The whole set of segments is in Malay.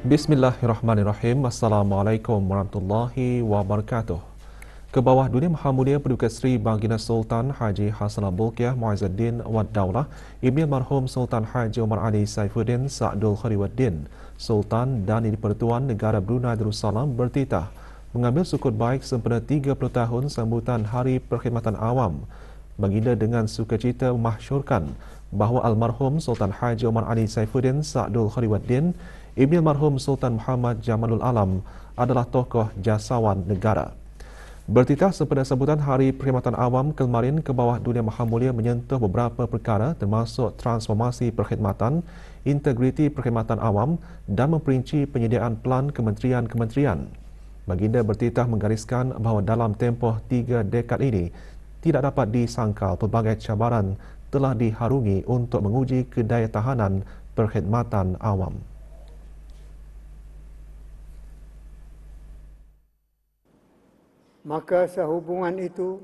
Bismillahirrahmanirrahim. Assalamualaikum warahmatullahi wabarakatuh. Kebawah Dunia Maha Mulia Paduka Seri Baginda Sultan Haji Hassanal Bolkiah Muizzuddin Wad Daulah, Ibni Almarhum Sultan Haji Omar Ali Saifuddin Sa'dul Khairuddin, Sultan dan Di-Pertuan Negara Brunei Darussalam bertitah mengambil sukut baik sempena 30 tahun sambutan Hari Perkhidmatan Awam. Baginda dengan sukacita memasyhurkan bahawa almarhum Sultan Haji Omar Ali Saifuddin Sa'dul Khairuddin, Ibni Almarhum Sultan Muhammad Jamalul Alam adalah tokoh jasawan negara. Bertitah sempena sambutan Hari Perkhidmatan Awam kemarin, Kebawah Dunia Maha Mulia menyentuh beberapa perkara termasuk transformasi perkhidmatan, integriti perkhidmatan awam dan memperinci penyediaan pelan kementerian-kementerian. Baginda bertitah menggariskan bahawa dalam tempoh 3 dekad ini tidak dapat disangkal pelbagai cabaran telah diharungi untuk menguji kedayantahanan perkhidmatan awam. Maka sehubungan itu,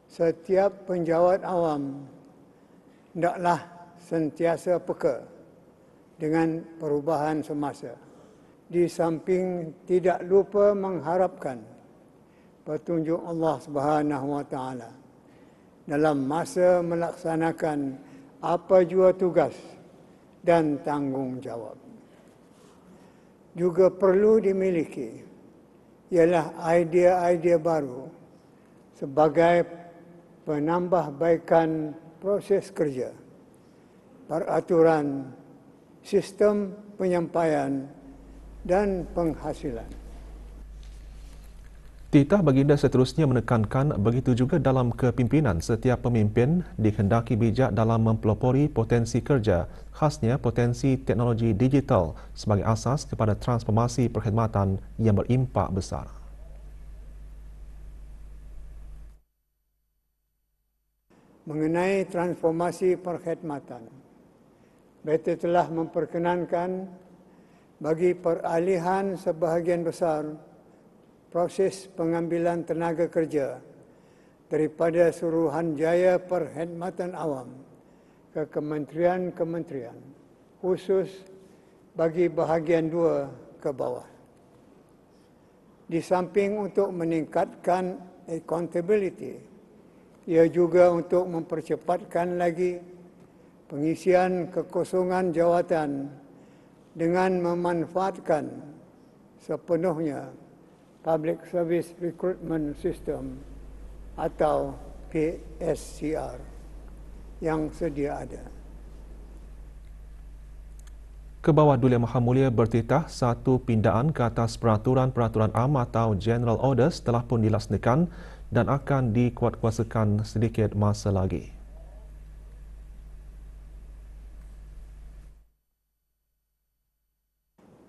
setiap penjawat awam hendaklah sentiasa peka dengan perubahan semasa. Di samping tidak lupa mengharapkan petunjuk Allah Subhanahu Wa Taala dalam masa melaksanakan apa jua tugas dan tanggungjawab. Juga perlu dimiliki ialah idea-idea baru sebagai penambahbaikan proses kerja, peraturan, sistem penyampaian dan penghasilan. Titah Baginda seterusnya menekankan begitu juga dalam kepimpinan setiap pemimpin dikehendaki bijak dalam mempelopori potensi kerja, khasnya potensi teknologi digital sebagai asas kepada transformasi perkhidmatan yang berimpak besar. Mengenai transformasi perkhidmatan, BT telah memperkenankan bagi peralihan sebahagian besar proses pengambilan tenaga kerja daripada Suruhanjaya Perkhidmatan Awam ke kementerian-kementerian, khusus bagi bahagian 2 ke bawah. Di samping untuk meningkatkan accountability, ia juga untuk mempercepatkan lagi pengisian kekosongan jawatan dengan memanfaatkan sepenuhnya Public Service Recruitment System atau PSCR yang sedia ada. Kebawah Dunia Maha Mulia bertitah satu pindaan ke atas peraturan-peraturan am atau General Orders telah pun dilaksanakan dan akan dikuatkuasakan sedikit masa lagi.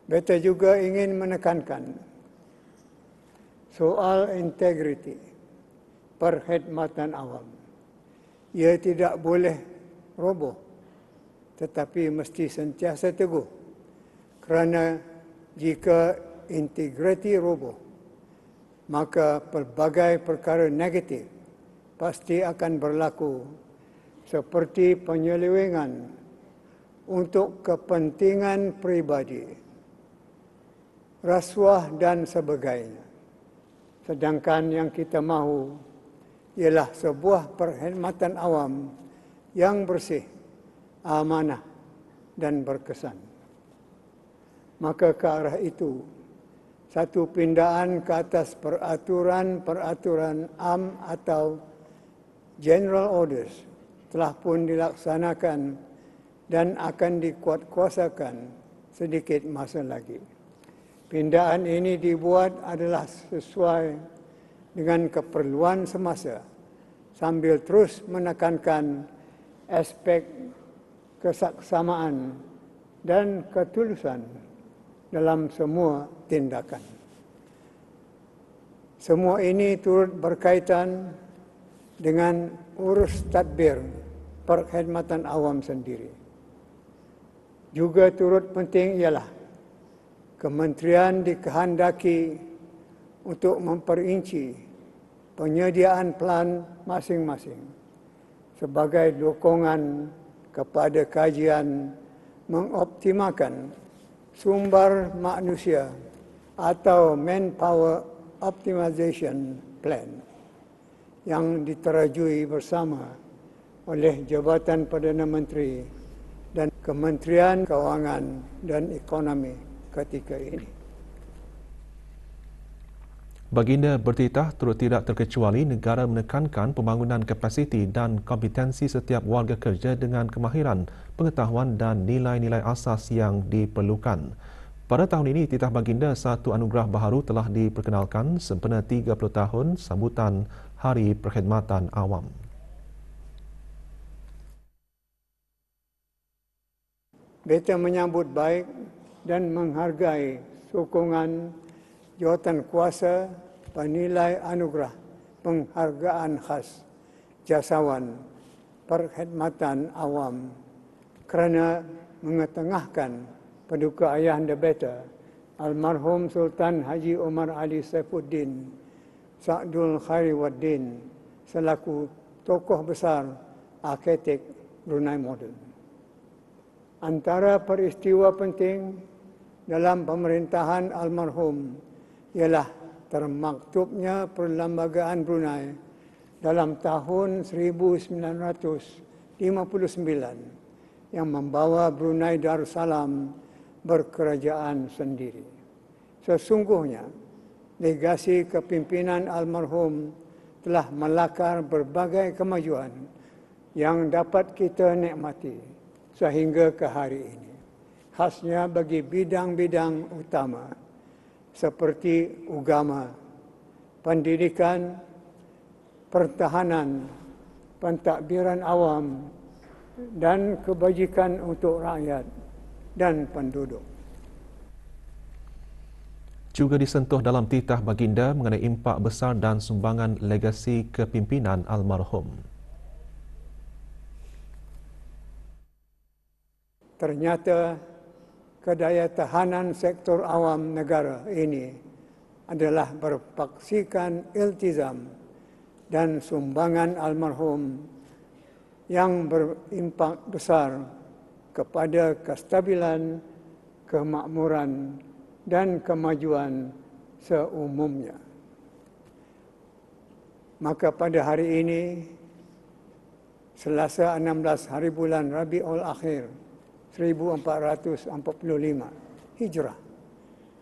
Beta juga ingin menekankan soal integriti perkhidmatan awam. Ia tidak boleh roboh, tetapi mesti sentiasa teguh. Kerana jika integriti roboh, maka pelbagai perkara negatif pasti akan berlaku, seperti penyelewengan untuk kepentingan peribadi, rasuah dan sebagainya. Sedangkan yang kita mahu ialah sebuah perkhidmatan awam yang bersih, amanah dan berkesan. Maka ke arah itu, satu pindaan ke atas peraturan-peraturan am atau General Orders telah pun dilaksanakan dan akan dikuatkuasakan sedikit masa lagi. Pindaan ini dibuat adalah sesuai dengan keperluan semasa sambil terus menekankan aspek kesaksamaan dan ketulusan dalam semua tindakan. Semua ini turut berkaitan dengan urus tadbir perkhidmatan awam sendiri. Juga turut penting ialah kementerian dikehendaki untuk memperinci penyediaan pelan masing-masing sebagai dukungan kepada kajian mengoptimalkan sumber manusia atau Manpower Optimization Plan yang diterajui bersama oleh Jabatan Perdana Menteri dan Kementerian Kewangan dan Ekonomi ketika ini. Baginda bertitah turut tidak terkecuali negara menekankan pembangunan kapasiti dan kompetensi setiap warga kerja dengan kemahiran, pengetahuan dan nilai-nilai asas yang diperlukan. Pada tahun ini, titah baginda satu anugerah baharu telah diperkenalkan sempena 30 tahun sambutan Hari Perkhidmatan Awam. Beta menyambut baik dan menghargai sokongan jawatan kuasa penilai anugerah penghargaan khas jasawan perkhidmatan awam kerana mengetengahkan paduka ayahanda beta almarhum Sultan Haji Omar Ali Saifuddin Sa'dul Khairi Waddin selaku tokoh besar arkitek Brunei moden. Antara peristiwa penting dalam pemerintahan almarhum ialah termaktubnya Perlembagaan Brunei dalam tahun 1959 yang membawa Brunei Darussalam berkerajaan sendiri. Sesungguhnya, legasi kepimpinan almarhum telah melakar berbagai kemajuan yang dapat kita nikmati sehingga ke hari ini. Khasnya bagi bidang-bidang utama seperti agama, pendidikan, pertahanan, pentadbiran awam dan kebajikan untuk rakyat dan penduduk. Juga disentuh dalam titah baginda mengenai impak besar dan sumbangan legasi kepimpinan almarhum. Ternyata kedaya tahanan sektor awam negara ini adalah berpaksikan iltizam dan sumbangan almarhum yang berimpak besar kepada kestabilan, kemakmuran dan kemajuan seumumnya. Maka pada hari ini, Selasa 16 hari bulan Rabiul Akhir 1445 Hijrah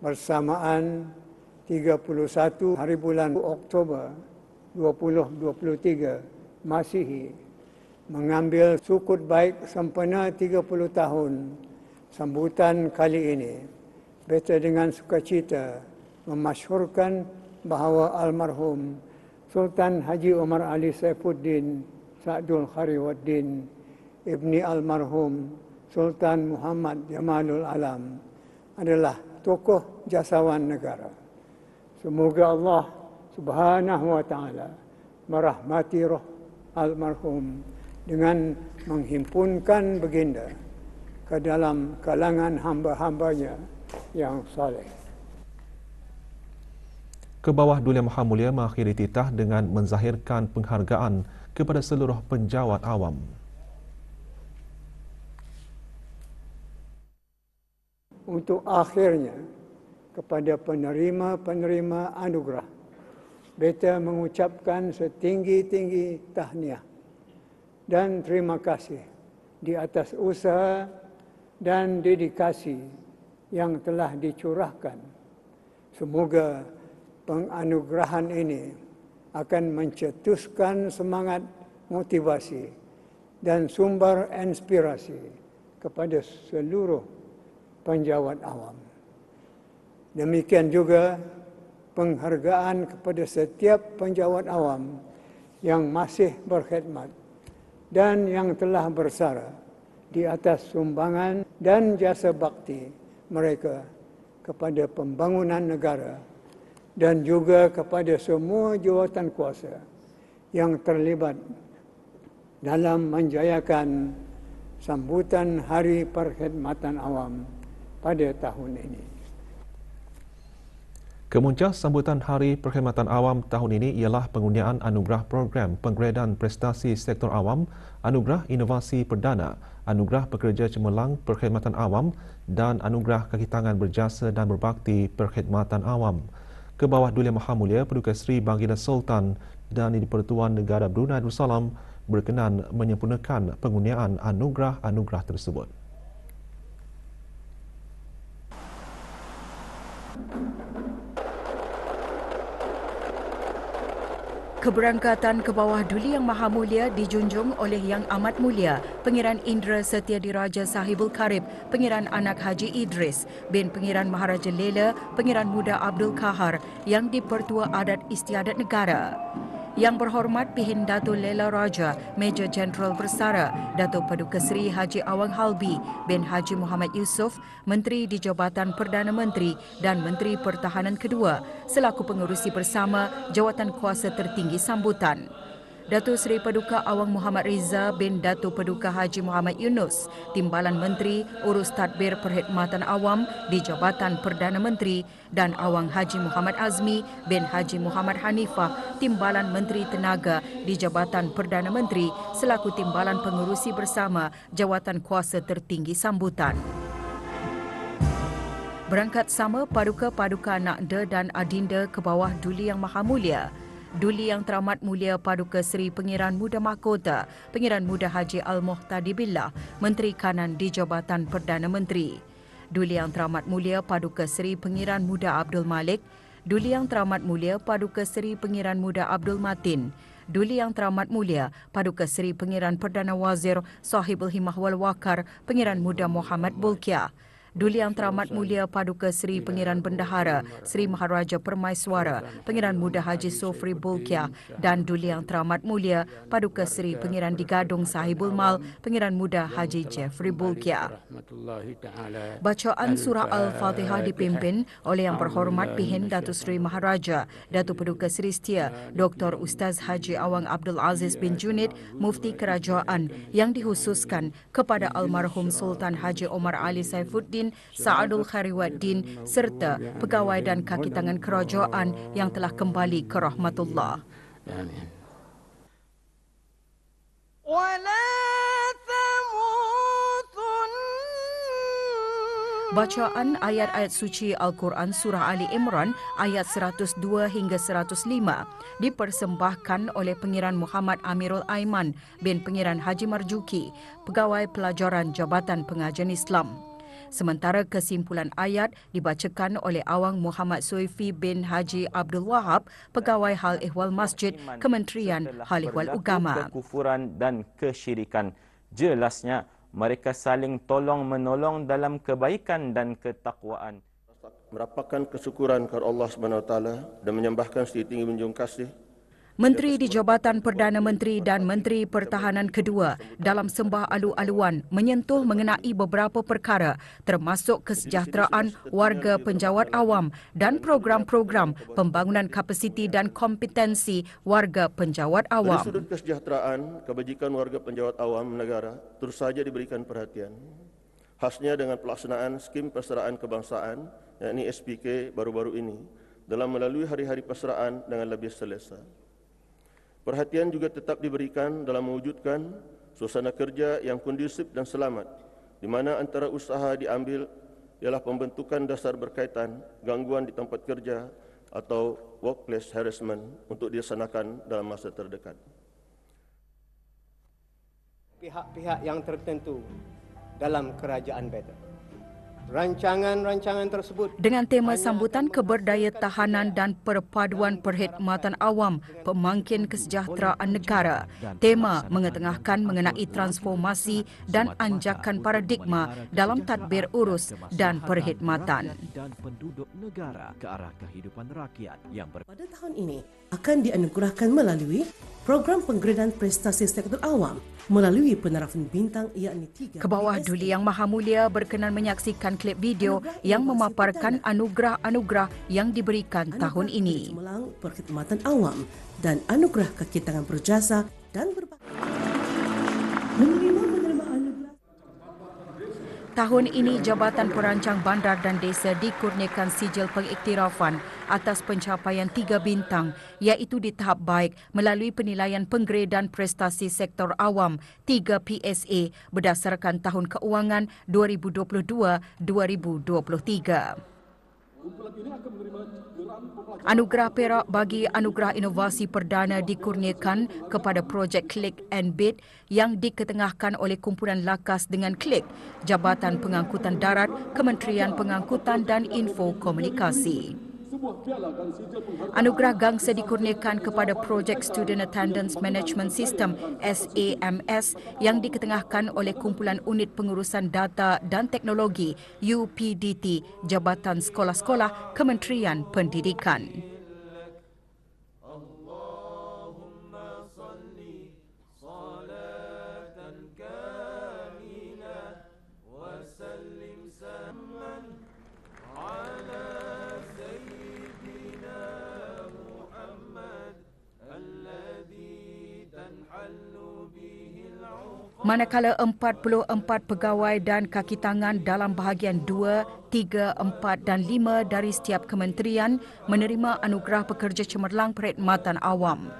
bersamaan 31 hari bulan Oktober 2023 Masihi mengambil sukut baik sempena 30 tahun sambutan kali ini. Beta dengan sukacita memasyhurkan bahawa almarhum Sultan Haji Omar Ali Saifuddin Sa'dul Khairi Waddin ibni almarhum Sultan Muhammad Jamalul Alam adalah tokoh jasawan negara. Semoga Allah Subhanahu wa taala merahmati roh almarhum dengan menghimpunkan baginda ke dalam kalangan hamba-hambanya yang saleh. Ke bawah Duli Maha Mulia mengakhiri titah dengan menzahirkan penghargaan kepada seluruh penjawat awam. Untuk akhirnya, kepada penerima-penerima anugerah, beta mengucapkan setinggi-tinggi tahniah dan terima kasih di atas usaha dan dedikasi yang telah dicurahkan. Semoga penganugerahan ini akan mencetuskan semangat motivasi dan sumber inspirasi kepada seluruh penjawat awam. Demikian juga penghargaan kepada setiap penjawat awam yang masih berkhidmat dan yang telah bersara di atas sumbangan dan jasa bakti mereka kepada pembangunan negara dan juga kepada semua jawatan kuasa yang terlibat dalam menjayakan sambutan Hari Perkhidmatan Awam pada tahun ini. Kemuncak sambutan Hari Perkhidmatan Awam tahun ini ialah pengundian anugerah program penggradean prestasi sektor awam, anugerah inovasi perdana, anugerah pekerja cemerlang perkhidmatan awam dan anugerah kaki tangan berjasa dan berbakti perkhidmatan awam. Ke bawah Duli Maha Mulia Paduka Seri Baginda Sultan dan di-Pertuan Negara Brunei Darussalam berkenan menyempurnakan pengundian anugerah-anugerah tersebut. Keberangkatan ke bawah Duli Yang Maha Mulia dijunjung oleh Yang Amat Mulia Pengiran Indra Setia Diraja Sahibul Karib, Pengiran Anak Haji Idris bin Pengiran Maharaja Lela, Pengiran Muda Abdul Kahar yang di-Pertua Adat Istiadat Negara. Yang berhormat Pihin Datuk Lela Raja, Major Jeneral Bersara, Datuk Paduka Seri Haji Awang Halbi bin Haji Muhammad Yusof, Menteri di Jabatan Perdana Menteri dan Menteri Pertahanan kedua, selaku pengerusi bersama Jawatan Kuasa Tertinggi sambutan. Datuk Seri Paduka Awang Muhammad Riza bin Datuk Paduka Haji Muhammad Yunus, Timbalan Menteri Urus Tadbir Perkhidmatan Awam di Jabatan Perdana Menteri, dan Awang Haji Muhammad Azmi bin Haji Muhammad Hanifah, Timbalan Menteri Tenaga di Jabatan Perdana Menteri, selaku Timbalan Pengerusi bersama Jawatan Kuasa Tertinggi sambutan. Berangkat sama Paduka-Paduka Nakda dan Adinda ke bawah Duli Yang Maha Mulia, Duli Yang Teramat Mulia Paduka Seri Pengiran Muda Mahkota, Pengiran Muda Haji Al-Muhtadi Billah, Menteri Kanan di Jabatan Perdana Menteri. Duli Yang Teramat Mulia Paduka Seri Pengiran Muda Abdul Malik, Duli Yang Teramat Mulia Paduka Seri Pengiran Muda Abdul Matin, Duli Yang Teramat Mulia Paduka Seri Pengiran Perdana Wazir Sahibul Himmah wal Waqar, Pengiran Muda Muhammad Bulkiah, Duli Yang Teramat Mulia Paduka Seri Pengiran Bendahara Seri Maharaja Permaiswara, Pengiran Muda Haji Sofri Bulkiah, dan Duli Yang Teramat Mulia Paduka Seri Pengiran Digadung Sahibul Mal, Pengiran Muda Haji Jeffrey Bulkiah. Bacaan surah Al-Fatihah dipimpin oleh Yang Berhormat Pihin Datuk Seri Maharaja Datuk Paduka Seri Setia Dr. Ustaz Haji Awang Abdul Aziz bin Junid, Mufti Kerajaan, yang dikhususkan kepada almarhum Sultan Haji Omar Ali Saifuddin Sa'adul Khairuddin serta pegawai dan kaki tangan kerajaan yang telah kembali ke rahmatullah. Amin. Bacaan ayat-ayat suci Al-Quran Surah Ali Imran ayat 102 hingga 105 dipersembahkan oleh Pengiran Muhammad Amirul Aiman bin Pengiran Haji Marjuki, Pegawai Pelajaran Jabatan Pengajian Islam. Sementara kesimpulan ayat dibacakan oleh Awang Muhammad Soifi bin Haji Abdul Wahab, Pegawai Hal Ehwal Masjid, Kementerian Hal Ehwal Agama. Kekufuran dan kesyirikan. Jelasnya mereka saling tolong-menolong dalam kebaikan dan ketakwaan. Merapatkan kesyukuran kepada Allah SWT dan menyembahkan setinggi menjunjung kasih Menteri di Jabatan Perdana Menteri dan Menteri Pertahanan kedua dalam sembah alu-aluan menyentuh mengenai beberapa perkara termasuk kesejahteraan warga penjawat awam dan program-program pembangunan kapasiti dan kompetensi warga penjawat awam. Dari sudut kesejahteraan, kebajikan warga penjawat awam negara terus saja diberikan perhatian. Khasnya dengan pelaksanaan skim persaraan kebangsaan, yakni SPK baru-baru ini, dalam melalui hari-hari persaraan dengan lebih selesa. Perhatian juga tetap diberikan dalam mewujudkan suasana kerja yang kondusif dan selamat, di mana antara usaha diambil ialah pembentukan dasar berkaitan gangguan di tempat kerja atau workplace harassment untuk dilaksanakan dalam masa terdekat. Pihak-pihak yang tertentu dalam kerajaan beta. Rancangan-rancangan tersebut dengan tema sambutan keberdayatahanan dan perpaduan perkhidmatan awam pemangkin kesejahteraan negara. Tema mengetengahkan mengenai transformasi dan anjakan paradigma dalam tadbir urus dan perkhidmatan. Dan penduduk negara ke arah kehidupan rakyat yang pada tahun ini akan dianugerahkan melalui program penggradean prestasi sektor awam melalui penerapan bintang yakni 3. Ke bawah Duli Yang Maha Mulia berkenan menyaksikan klip video yang memaparkan anugerah-anugerah yang diberikan tahun ini. Cemerlang perkhidmatan awam dan anugerah kaki tangan berjasa dan berbakti. Tahun ini, Jabatan Perancang Bandar dan Desa dikurniakan sijil pengiktirafan atas pencapaian 3 bintang iaitu di tahap baik melalui penilaian penggradan prestasi sektor awam 3 PSA berdasarkan tahun keuangan 2022-2023. Anugerah Perak bagi Anugerah Inovasi Perdana dikurniakan kepada projek Click and Bid yang diketengahkan oleh Kumpulan Lakas dengan Klik, Jabatan Pengangkutan Darat, Kementerian Pengangkutan dan Info Komunikasi. Anugerah Gangsa dikurniakan kepada projek Student Attendance Management System SAMS yang diketengahkan oleh Kumpulan Unit Pengurusan Data dan Teknologi UPDT, Jabatan Sekolah-Sekolah, Kementerian Pendidikan. Manakala 44 pegawai dan kaki tangan dalam bahagian 2, 3, 4 dan 5 dari setiap kementerian menerima anugerah pekerja cemerlang perkhidmatan awam.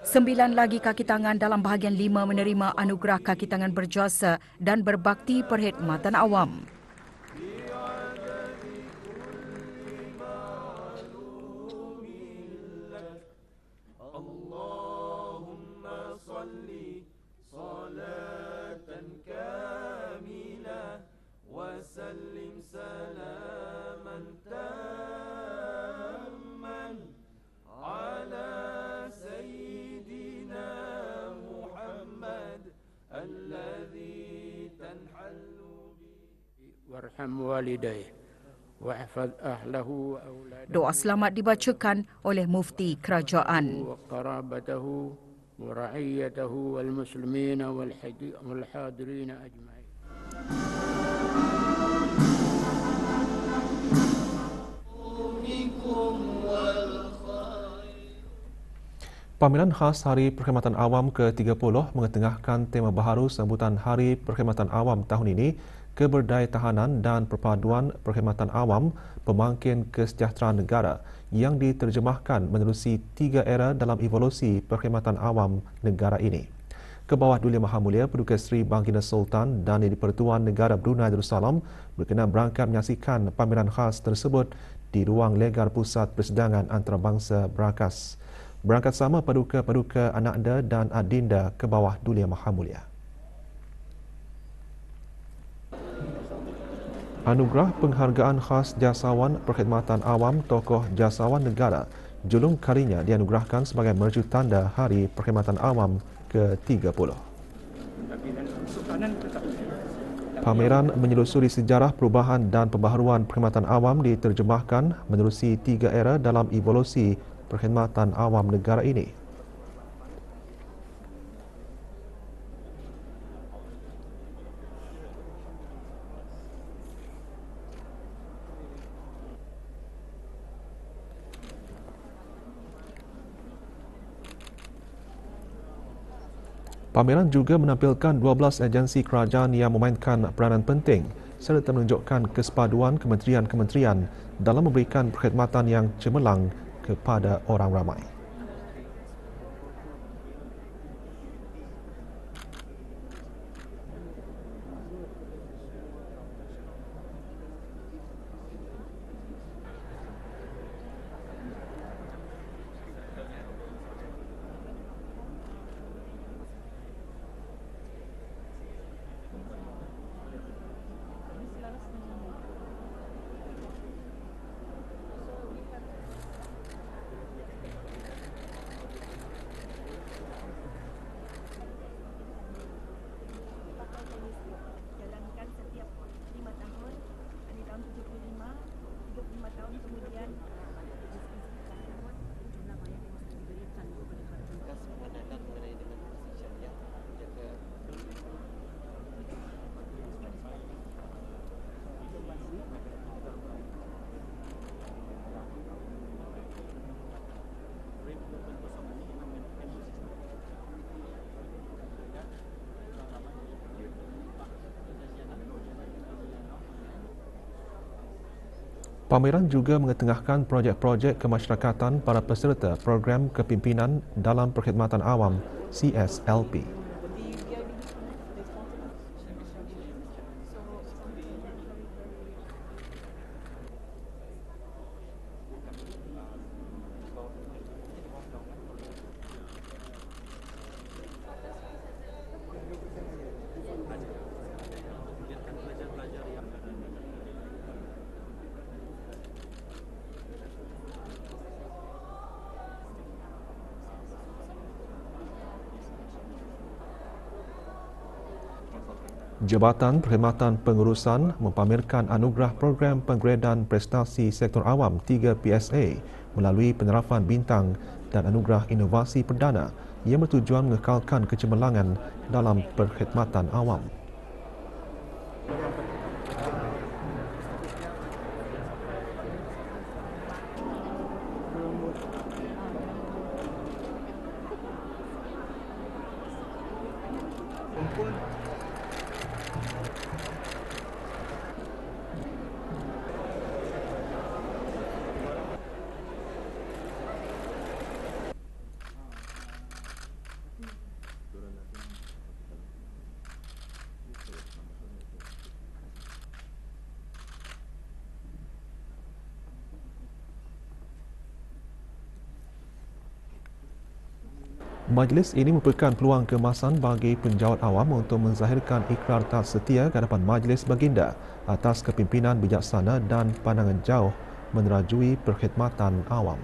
Sembilan lagi kaki tangan dalam bahagian 5 menerima anugerah kaki tangan berjasa dan berbakti perkhidmatan awam. Doa selamat dibacakan oleh Mufti Kerajaan. Pameran khas Hari Perkhidmatan Awam ke-30 mengetengahkan tema baharu sambutan Hari Perkhidmatan Awam tahun ini, Keberdayatahanan dan Perpaduan Perkhidmatan Awam, Pemangkin Kesejahteraan Negara, yang diterjemahkan menerusi 3 era dalam evolusi perkhidmatan awam negara ini. Kebawah Duli Maha Mulia Paduka Seri Baginda Sultan dan Di-Pertuan Negara Brunei Darussalam berkenan berangkat menyaksikan pameran khas tersebut di ruang legar Pusat Persidangan Antarabangsa Berakas. Berangkat sama paduka-paduka Anakda dan Adinda Kebawah Duli Maha Mulia. Anugerah Penghargaan Khas Jasawan Perkhidmatan Awam Tokoh Jasawan Negara julung kalinya dianugerahkan sebagai mercu tanda Hari Perkhidmatan Awam ke-30. Pameran menyelusuri sejarah perubahan dan pembaharuan perkhidmatan awam diterjemahkan menerusi 3 era dalam evolusi perkhidmatan awam negara ini. Pameran juga menampilkan 12 agensi kerajaan yang memainkan peranan penting serta menunjukkan kesepaduan kementerian-kementerian dalam memberikan perkhidmatan yang cemerlang kepada orang ramai. Pameran juga mengetengahkan projek-projek kemasyarakatan para peserta program kepimpinan dalam perkhidmatan awam CSLP. Jabatan Perkhidmatan Pengurusan mempamerkan anugerah program penggradean prestasi sektor awam 3 PSA melalui penerapan bintang dan anugerah inovasi perdana yang bertujuan mengekalkan kecemerlangan dalam perkhidmatan awam. Majlis ini merupakan peluang keemasan bagi penjawat awam untuk menzahirkan ikrar taat setia ke hadapan Majlis Baginda atas kepimpinan bijaksana dan pandangan jauh menerajui perkhidmatan awam.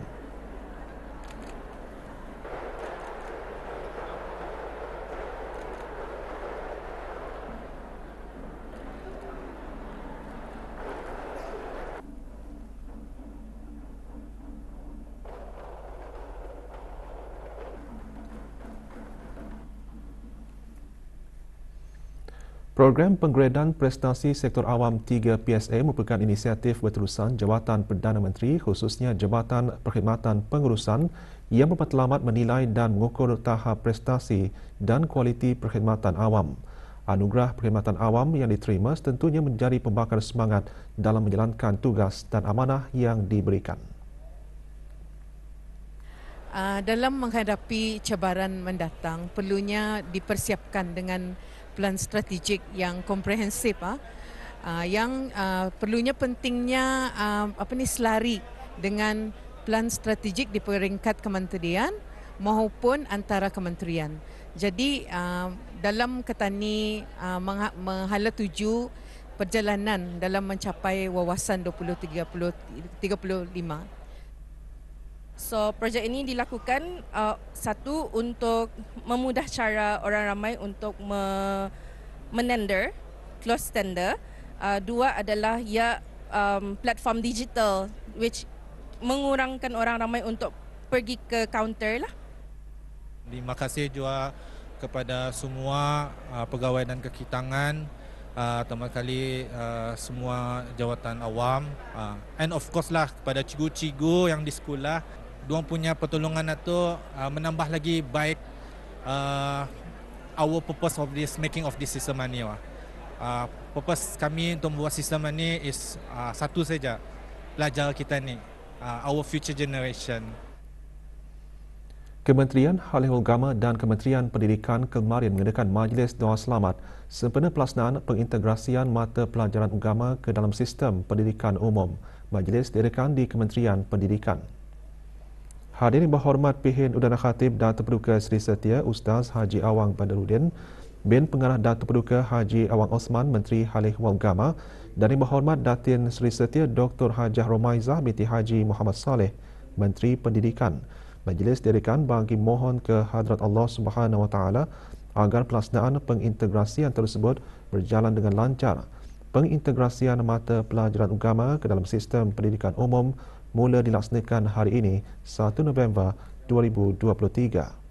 Program Penggradean Prestasi Sektor Awam 3 PSA merupakan inisiatif berterusan Jabatan Perdana Menteri khususnya Jabatan Perkhidmatan Pengurusan yang bermatlamat menilai dan mengukur tahap prestasi dan kualiti perkhidmatan awam. Anugerah perkhidmatan awam yang diterima tentunya menjadi pembakar semangat dalam menjalankan tugas dan amanah yang diberikan. Dalam menghadapi cabaran mendatang, perlunya dipersiapkan dengan plan strategik yang komprehensif, yang perlunya pentingnya selari dengan plan strategik di peringkat kementerian maupun antara kementerian. Jadi dalam ketani menghala tuju perjalanan dalam mencapai wawasan 2035. So, projek ini dilakukan satu untuk memudah cara orang ramai untuk menender, close tender. Dua adalah platform digital which mengurangkan orang ramai untuk pergi ke kaunter lah. Terima kasih juga kepada semua pegawai dan kekitangan, pertama kali semua jawatan awam, and of course lah kepada cikgu-cikgu yang di sekolah. Diorang punya pertolongan itu menambah lagi baik our purpose of this making of this system ini. Purpose kami untuk membuat sistem ini is satu saja, pelajar kita ni, our future generation. Kementerian Halihul Agama dan Kementerian Pendidikan kemarin mengadakan majlis doa selamat sempena pelaksanaan pengintegrasian mata pelajaran agama ke dalam sistem pendidikan umum. Majlis diadakan di Kementerian Pendidikan. Hadirin berhormat Pihin Udana Khatib Datuk Paduka Seri Setia Ustaz Haji Awang Badaruddin, Bin Pengarah Datuk Paduka Haji Awang Osman Menteri Halihul Agama dan Yang Berhormat Datin Seri Setia Dr. Hajah Romaizah binti Haji Muhammad Saleh Menteri Pendidikan. Majlis diadakan bagi mohon ke hadrat Allah Subhanahu Wa Taala agar pelaksanaan pengintegrasian tersebut berjalan dengan lancar. Pengintegrasian mata pelajaran agama ke dalam sistem pendidikan umum mula dilaksanakan hari ini 1 November 2023.